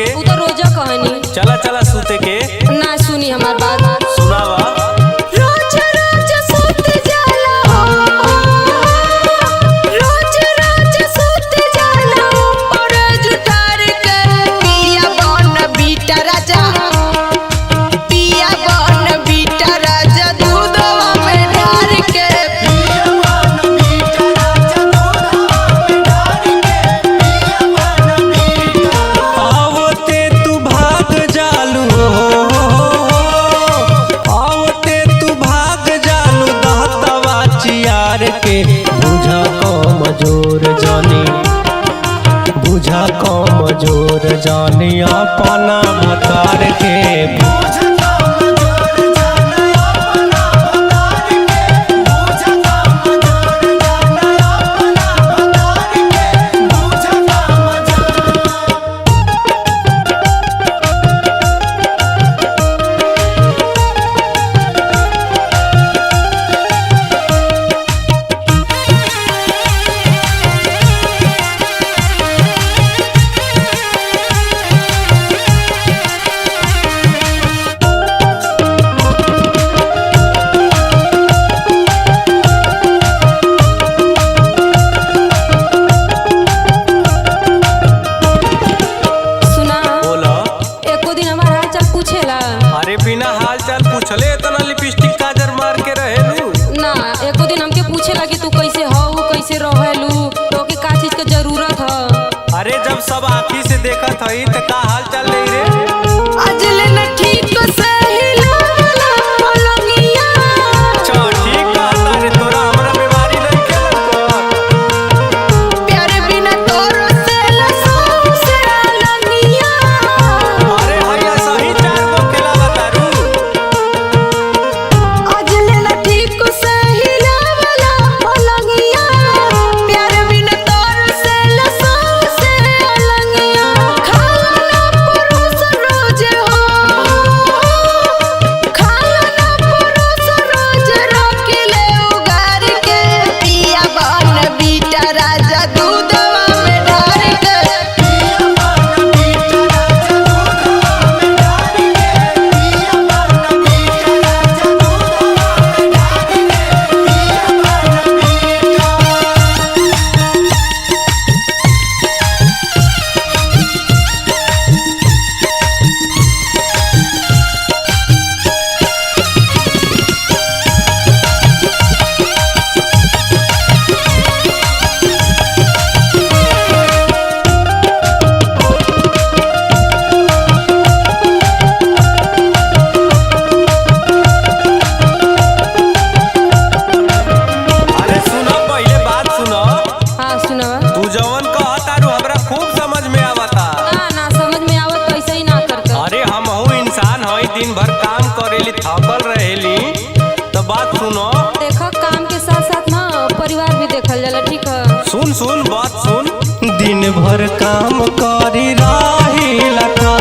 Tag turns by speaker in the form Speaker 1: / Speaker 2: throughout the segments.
Speaker 1: के?
Speaker 2: उ तो रोजा कहनी।
Speaker 1: चला चला सूते के।
Speaker 2: ना सुनी हमार बात।
Speaker 1: सुनावा।
Speaker 2: रोज रोज सूत जाला रोज रोज सूत जाला और जुटार के पिया बन बीटा राजा पिया बन बीटा राजा दूधवा में डाल के पिया बन बीटा राजा दूधवा में डाल के पिया बन बीटा।
Speaker 1: आवते तू भाग जालू आवते तू भाग जालू दहतवा चियार के बुझा कमजोर जानी बुझा कमजोर जानी अपना भतार के बिना हाल चाल पूछले इतना लिपस्टिक काजर मार के रहेलू
Speaker 2: ना। एको दिन हमके पूछेला कि तू कैसे हो कैसे रहेलू तो के का चीज के जरूरत ह।
Speaker 1: अरे जब सब आँखी से देखत हई त का हाल चाल नहीं रे?
Speaker 2: आज ले न ठीक से हिलावला पलंगिया।
Speaker 1: अच्छा ठीक कहता रे तोरा हमरा बीमारी नहीं के लगतो
Speaker 2: प्यार बिना तोर से लसो से लंगिया।
Speaker 1: अरे भैया सही चार गो खेला बतारू
Speaker 2: आज ले न ठीक से हिलावला पलंगिया। प्यार बिना तोर से लसो से लंगिया। खाला ना परोस रोज हो खाला ना परोस रोज रखले उगार के पिया बन बीटा राजा दूधवा में डाल के पिया बन बीटा राजा दूधवा में डाल के पिया बन बीटा राजा दूधवा में डाल के पिया बन बीटा।
Speaker 1: अरे सुनो पहले बात सुनो
Speaker 2: हाँ सुनावा।
Speaker 1: तू जवन कहतारू हमरा खूब समझ में आवता।
Speaker 2: ना ना समझ में आवत तो ऐसे ही ना करता।
Speaker 1: अरे हम हूँ इंसान हई दिन भर काम करेली थकल रहेली तो बात सुनो।
Speaker 2: देखो काम के साथ साथ ना परिवार भी देखल जाला ठीक है।
Speaker 1: सुन सुन बात सुन। दिन भर काम करी रही लखा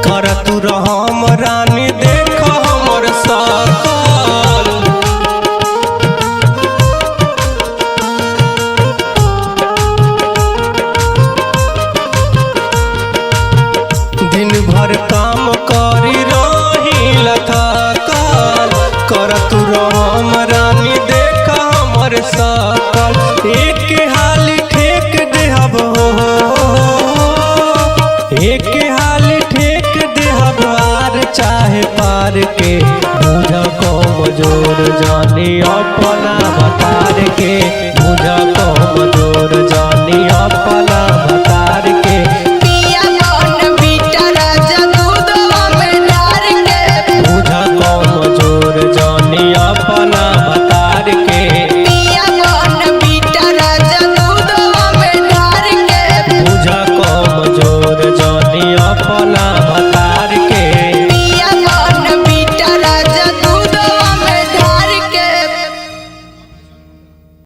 Speaker 1: कर तू रहम रानी देख हमर सकल दिन भर काम करी रही लथकल कर तू रहम रानी देख हमर सकल एक हाल ठेक देहब हो एक हाल ठेक देहब आर चाहे पार के बुझ कमजोर जानी अपना बतार के